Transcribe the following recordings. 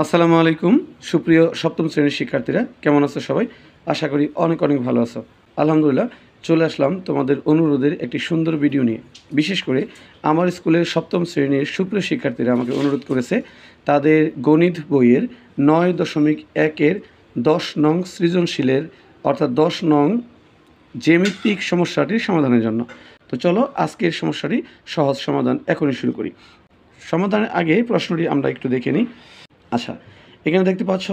আসসালামু আলাইকুম সুপ্রিয় সপ্তম শ্রেণীর শিক্ষার্থীরা, কেমন আছো সবাই? আশা করি অনেক অনেক ভালো আছো। আলহামদুলিল্লাহ, চলে আসলাম তোমাদের অনুরোধের একটি সুন্দর ভিডিও নিয়ে। বিশেষ করে আমার স্কুলের সপ্তম শ্রেণীর সুপ্রিয় শিক্ষার্থীরা আমাকে অনুরোধ করেছে তাদের গণিত বইয়ের 9.1-এর 10 নং সৃজনশীলের অর্থাৎ 10 নং জ্যামিতিক সমস্যাটির সমাধানের জন্য। তো চলো আজকের সমস্যাটি সহজ সমাধান এখনই শুরু করি। সমাধানের আগে প্রশ্নটি আমরা একটু দেখে নিই। আচ্ছা, এখানে দেখতে পাচ্ছ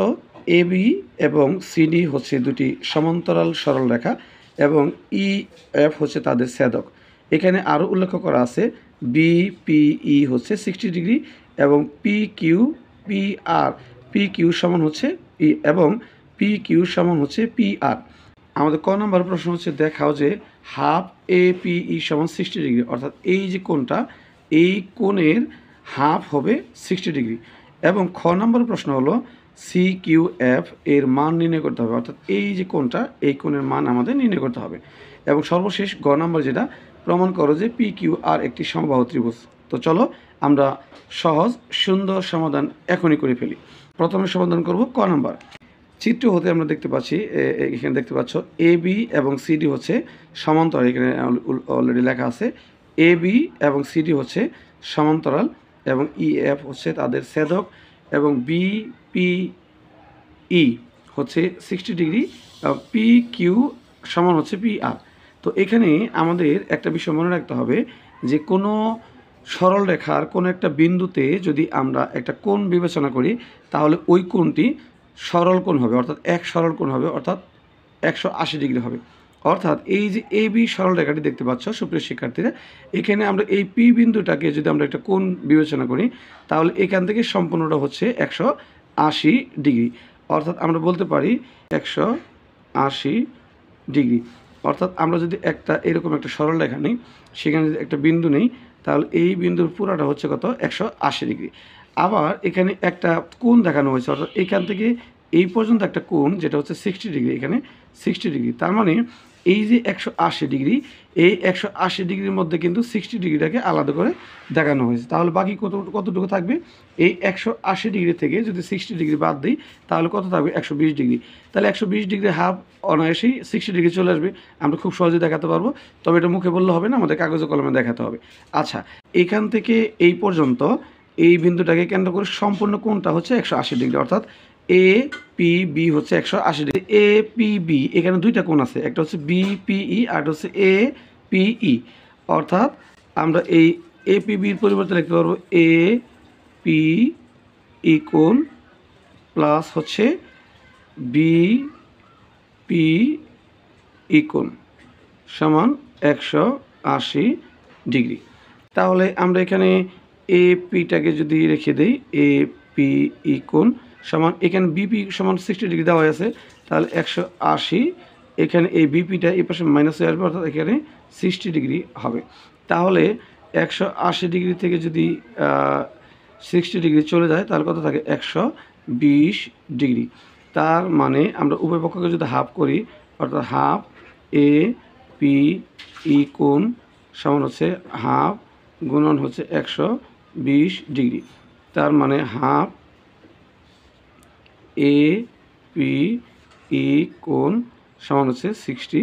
এবি এবং সিডি হচ্ছে দুটি সমান্তরাল সরল রেখা এবং ইএফ হচ্ছে তাদের ছেদক। এখানে আরও উল্লেখ করা আছে বিপিই হচ্ছে 60 ডিগ্রি এবং পিকিউ সমান হচ্ছে ই এবং পিকিউ সমান হচ্ছে পিআর। আমাদের ক নম্বর প্রশ্ন হচ্ছে দেখাও যে হাফ এপিই সমান 60 ডিগ্রি, অর্থাৎ এই যে কোণটা, এই কোণের হাফ হবে 60 ডিগ্রি। এবং খ নম্বর প্রশ্ন হলো সি কিউ এফ এর মান নির্ণয় করতে হবে, অর্থাৎ এই যে কোণটা, এই কোণের মান আমাদের নির্ণয় করতে হবে। এবং সর্বশেষ গ নম্বর যেটা, প্রমাণ করো যে পি কিউ আর একটি সমবাহু ত্রিভুজ। তো চলো আমরা সহজ সুন্দর সমাধান এখনই করে ফেলি। প্রথমে সমাধান করব ক নম্বর। চিত্র হতে আমরা দেখতে পাচ্ছি, এখানে দেখতে পাচ্ছ এ বি এবং সিডি হচ্ছে সমান্তরাল। এখানে অলরেডি লেখা আছে এ বি এবং সিডি হচ্ছে সমান্তরাল এবং ইএফ হচ্ছে তাদের ছেদক এবং বিপিই হচ্ছে 60 ডিগ্রি, পি কিউ সমান হচ্ছে পি আর। তো এখানে আমাদের একটা বিষয় মনে রাখতে হবে যে কোনো সরল রেখার কোনো একটা বিন্দুতে যদি আমরা একটা কোণ বিবেচনা করি তাহলে ওই কোণটি সরল কোণ হবে, অর্থাৎ এক সরল কোণ হবে, অর্থাৎ 180 ডিগ্রি হবে। অর্থাৎ এই যে এ বি সরল রেখাটি দেখতে পাচ্ছ সুপ্রিয় শিক্ষার্থীরা, এখানে আমরা এই পি বিন্দুটাকে যদি আমরা একটা কোণ বিবেচনা করি তাহলে এখান থেকে সম্পূর্ণটা হচ্ছে 180 ডিগ্রি। অর্থাৎ আমরা বলতে পারি 180 ডিগ্রি। অর্থাৎ আমরা যদি একটা এরকম একটা সরল রেখা নিই, সেখানে যদি একটা বিন্দু নেই তাহলে এই বিন্দুর পুরাটা হচ্ছে কত, 180 ডিগ্রি। আবার এখানে একটা কোণ দেখানো হয়েছে, অর্থাৎ এখান থেকে এই পর্যন্ত একটা কোণ যেটা হচ্ছে 60 ডিগ্রি, এখানে 60 ডিগ্রি। তার মানে এই যে 180 ডিগ্রি, এই 180 ডিগ্রির মধ্যে কিন্তু 60 ডিগ্রিটাকে আলাদা করে দেখানো হয়েছে। তাহলে বাকি কতটুকু থাকবে? এই 180 ডিগ্রি থেকে যদি 60 ডিগ্রি বাদ দিই তাহলে কত থাকবে? 120 ডিগ্রি। তাহলে 120 ডিগ্রি হাফ অনায়াসেই 60 ডিগ্রি চলে আসবে। আমরা খুব সহজে দেখাতে পারবো, তবে এটা মুখে বললে হবে না, আমাদের কাগজে কলমে দেখাতে হবে। আচ্ছা, এখান থেকে এই পর্যন্ত এই বিন্দুটাকে কেন্দ্র করে সম্পূর্ণ কোণটা হচ্ছে 180 ডিগ্রি, অর্থাৎ এ পি বি হচ্ছে 180 ডিগ্রি। এ পি বি এখানে দুইটা কোণ আছে, একটা হচ্ছে বিপিই আর একটা হচ্ছে এ পিই। অর্থাৎ আমরা এই এ পি বির পরিবর্তে লিখতে পারবো এ পি ই কোণ প্লাস হচ্ছে বি পি ই কোণ সমান 180 ডিগ্রি। তাহলে আমরা এখানে এ পিটাকে যদি রেখে দিই, এ পি ই কোণ সমান, এখানে বিপি সমান 60 ডিগ্রি দেওয়া আছে, তাহলে 180, এখানে এই বিপিটা এই পাশে মাইনাস হয়ে আসবে, অর্থাৎ এখানে 60 ডিগ্রি হবে। তাহলে 180 ডিগ্রি থেকে যদি 60 ডিগ্রি চলে যায় তাহলে কত থাকে? 120 ডিগ্রি। তার মানে আমরা উভয় পক্ষকে যদি হাফ করি, অর্থাৎ হাফ এ পি ই কোণ সমান হচ্ছে হাফ গুণন হচ্ছে 120 ডিগ্রি। তার মানে হাফ এ পি ই কোণ সমান হচ্ছে 60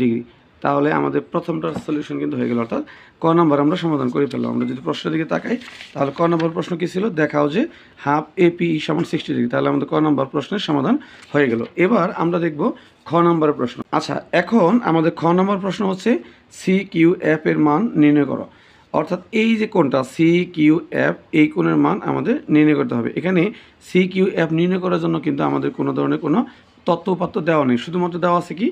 ডিগ্রি। তাহলে আমাদের প্রথমটার সলিউশন কিন্তু হয়ে গেল, অর্থাৎ ক নম্বর আমরা সমাধান করে ফেললাম। আমরা যদি প্রশ্নের দিকে তাকাই তাহলে ক নম্বর প্রশ্ন কী ছিল? দেখাও যে হাফ এপিই সমান 60 ডিগ্রি। তাহলে আমাদের ক নম্বর প্রশ্নের সমাধান হয়ে গেল। এবার আমরা দেখব খ নম্বরের প্রশ্ন। আচ্ছা, এখন আমাদের খ নম্বর প্রশ্ন হচ্ছে সি কিউ এফ এর মান নির্ণয় করো। অর্থাৎ এই যে কোণটা সি কিউ এফ, এই কোণের মান আমাদের নির্ণয় করতে হবে। এখানে সি কিউ এফ নির্ণয় করার জন্য কিন্তু আমাদের কোনো ধরনের কোনো তথ্য উপাত্ত দেওয়া নেই, শুধুমাত্র দেওয়া আছে কি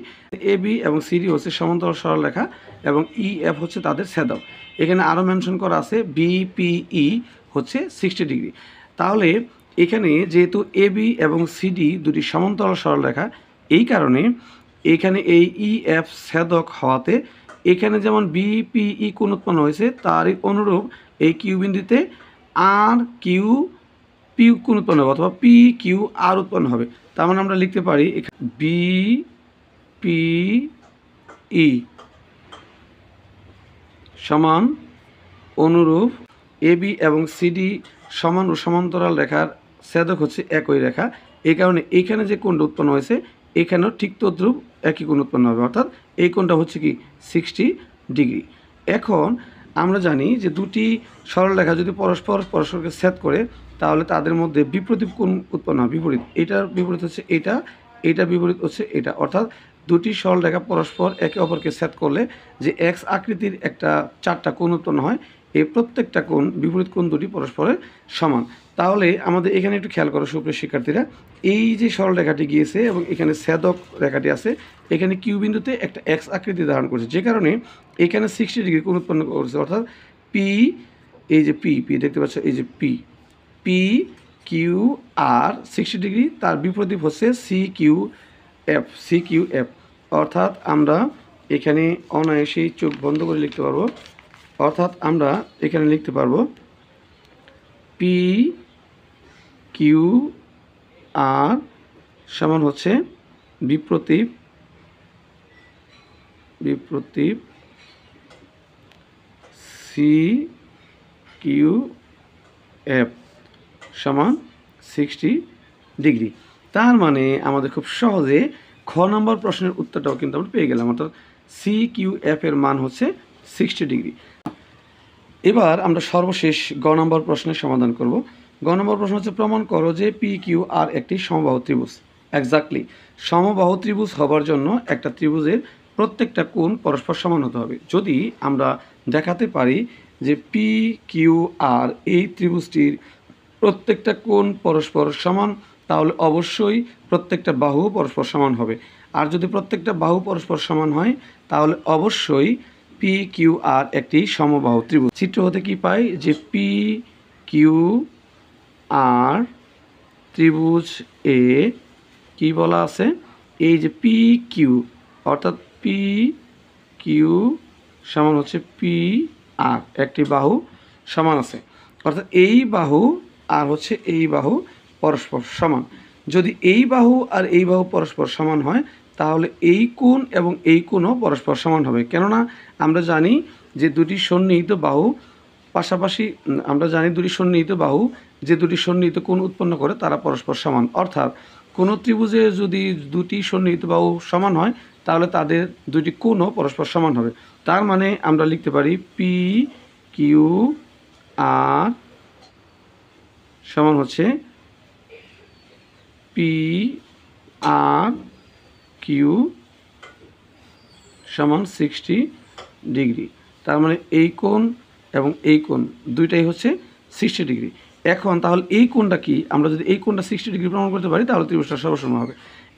এ বি এবং সিডি হচ্ছে সমান্তরাল সরলরেখা এবং ই এফ হচ্ছে তাদের ছেদক। এখানে আরও মেনশন করা আছে বিপিই হচ্ছে 60 ডিগ্রি। তাহলে এখানে যেহেতু এ বি এবং সিডি দুটি সমান্তরাল সরলরেখা, এই কারণে এখানে এই ই এফ ছেদক হওয়াতে এখানে যেমন বিপিই কোণ উৎপন্ন হয়েছে তারই অনুরূপ এই কিউ বিন্দুতে আর কিউ পি কোণ উৎপন্ন হবে, অথবা পি কিউ আর উৎপন্ন হবে। তার মানে আমরা লিখতে পারি বি পি ই সমান অনুরূপ এ বি এবং সিডি সমান ও সমান্তরাল রেখার ছেদক হচ্ছে একই রেখা, এই কারণে এইখানে যে কোণটা উৎপন্ন হয়েছে এখানেও ঠিক তদ্রূপ একই কোণ উৎপন্ন হবে, অর্থাৎ এই কোণটা হচ্ছে কি 60 ডিগ্রি। এখন আমরা জানি যে দুটি সরলরেখা যদি পরস্পরকে ছেদ করে তাহলে তাদের মধ্যে বিপরীত কোণ উৎপন্ন হয়। বিপরীত, এটার বিপরীত হচ্ছে এটা, এইটার বিপরীত হচ্ছে এটা, অর্থাৎ দুটি সরলরেখা পরস্পর একে অপরকে ছেদ করলে যে এক্স আকৃতির একটা 4টা কোণ উৎপন্ন হয়, এই প্রত্যেকটা কোণ বিপরীত কোণ দুটি পরস্পরের সমান। তাহলে আমাদের এখানে একটু খেয়াল করো সুপ্রিয় শিক্ষার্থীরা, এই যে সরলরেখাটি গিয়েছে এবং এখানে ছেদক রেখাটি আছে, এখানে কিউ বিন্দুতে একটা এক্স আকৃতি ধারণ করছে, যে কারণে এখানে 60 ডিগ্রি কোণ উৎপন্ন করছে, অর্থাৎ পি, এই যে পি পি দেখতে পাচ্ছ, এই যে P P Q R 60 degree, তার বিপরীত হচ্ছে সি কিউ এফ। অর্থাৎ আমরা এখানে অনায়াসেই চোখ বন্ধ করে লিখতে পারবো, অর্থাৎ আমরা এখানে লিখতে পারবো পি কিউ আর সমান হচ্ছে বিপ্রতীপ সি কিউ এফ সমান 60 ডিগ্রি। তার মানে আমাদের খুব সহজে খ নম্বর প্রশ্নের উত্তরটাও কিন্তু আমরা পেয়ে গেলাম, অর্থাৎ সি কিউ এফ এর মান হচ্ছে 60 ডিগ্রি। এবার আমরা সর্বশেষ গ নম্বর প্রশ্নের সমাধান করব। গ নম্বর প্রশ্ন হচ্ছে প্রমাণ করো যে পি কিউ আর একটি সমবাহু ত্রিভুজ। এক্স্যাক্টলি, সমবাহু ত্রিভুজ হবার জন্য একটা ত্রিভুজের প্রত্যেকটা কোণ পরস্পর সমান হতে হবে। যদি আমরা দেখাতে পারি যে পি কিউ আর এই ত্রিভুজটির প্রত্যেকটা কোণ পরস্পর সমান, তাহলে অবশ্যই প্রত্যেকটা বাহু পরস্পর সমান হবে। আর যদি প্রত্যেকটা বাহু পরস্পর সমান হয় তাহলে অবশ্যই পি কিউ আর একটি সমবাহু ত্রিভুজ। চিত্র হতে কি পাই যে পি কিউ আর ত্রিভুজ এ কি বলা আছে, এই যে পি কিউ, অর্থাৎ পি কিউ সমান হচ্ছে পি আর, একটি বাহু সমান আছে, অর্থাৎ এই বাহু আর হচ্ছে এই বাহু পরস্পর সমান। যদি এই বাহু আর এই বাহু পরস্পর সমান হয় তাহলে এই কোণ এবং এই কোণও পরস্পর সমান হবে, কেননা আমরা জানি যে দুটি সন্নিহিত বাহু পাশাপাশি, আমরা জানি দুটি সন্নিহিত বাহু যে দুটি সন্নিহিত কোণ উৎপন্ন করে তারা পরস্পর সমান। অর্থাৎ কোনো ত্রিভুজে যদি দুটি সন্নিহিত বাহু সমান হয় তাহলে তাদের দুটি কোণও পরস্পর সমান হবে। তার মানে আমরা লিখতে পারি পি কিউ আর সমান হচ্ছে পি আর কিউ সমান 60 ডিগ্রি। তার মানে এই কোণ এবং এই কোণ দুইটাই হচ্ছে 60 ডিগ্রি। এখন তাহলে এই কোণটা কি, আমরা যদি এই কোণটা 60 ডিগ্রি প্রমাণ করতে পারি তাহলে ত্রিভুজটা সর্বসম হবে।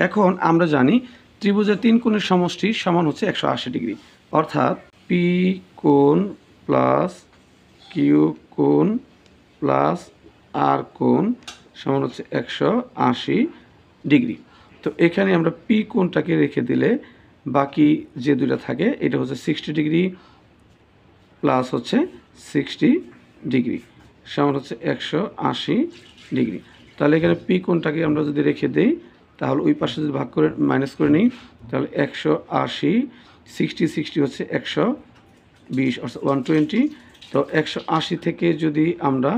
এখন আমরা জানি ত্রিভুজের 3 কোণের সমষ্টি সমান হচ্ছে 180 ডিগ্রি, অর্থাৎ পি কোণ প্লাস কিউ কোণ প্লাস আর কোণ সমান হচ্ছে 180 ডিগ্রি। তো এখানে আমরা পি কোণটাকে রেখে দিলে বাকি যে দুটো থাকে এটা হচ্ছে 60 ডিগ্রি প্লাস হচ্ছে 60 ডিগ্রি সমান হচ্ছে 180 ডিগ্রি। তাহলে এখানে পি কোণটাকে আমরা যদি রেখে দেই তাহলে ওই পাশে যদি ভাগ করে মাইনাস করে নিই তাহলে 180, 60 হচ্ছে 120 অর্থাৎ 120। তো 180 থেকে যদি আমরা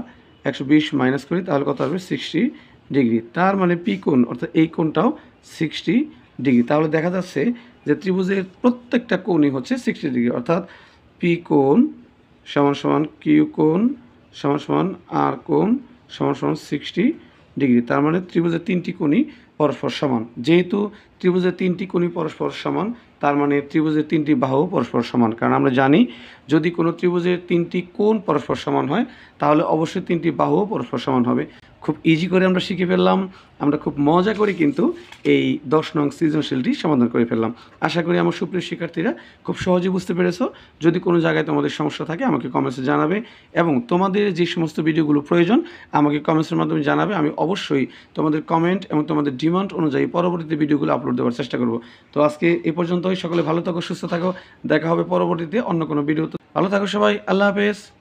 120 মাইনাস করি তাহলে কত হবে 60 ডিগ্রি। তার মানে পি কোণ অর্থাৎ এই কোণটাও 60 ডিগ্রি। তাহলে দেখা যাচ্ছে যে ত্রিভুজের প্রত্যেকটা কোণই হচ্ছে 60 ডিগ্রি, অর্থাৎ পি কোণ সমান সমান কিউ কোণ সমান সমান আর কোণ সমান সমান 60 ডিগ্রি। তার মানে ত্রিভুজের 3টি কোণই পরস্পর সমান। যেহেতু ত্রিভুজের 3টি কোণই পরস্পর সমান তার মানে ত্রিভুজের 3টি বাহু পরস্পর সমান, কারণ আমরা জানি যদি কোনো ত্রিভুজের 3টি কোণ পরস্পর সমান হয় তাহলে অবশ্যই 3টি বাহু পরস্পর সমান হবে। খুব ইজি করে আমরা শিখে ফেললাম, আমরা খুব মজা করে কিন্তু এই 10 নং সৃজনশীলটি সমাধান করে ফেললাম। আশা করি আমার সুপ্রিয় শিক্ষার্থীরা খুব সহজে বুঝতে পেরেছো। যদি কোনো জায়গায় তোমাদের সমস্যা থাকে আমাকে কমেন্টসে জানাবে এবং তোমাদের যে সমস্ত ভিডিওগুলো প্রয়োজন আমাকে কমেন্টসের মাধ্যমে জানাবে। আমি অবশ্যই তোমাদের কমেন্ট এবং তোমাদের ডিমান্ড অনুযায়ী পরবর্তীতে ভিডিওগুলো আপলোড দেওয়ার চেষ্টা করব। তো আজকে এ পর্যন্তই, সকলে ভালো থাকো, সুস্থ থাকো, দেখা হবে পরবর্তীতে অন্য কোনো ভিডিওতে। ভালো থাকো সবাই, আল্লাহ হাফেজ।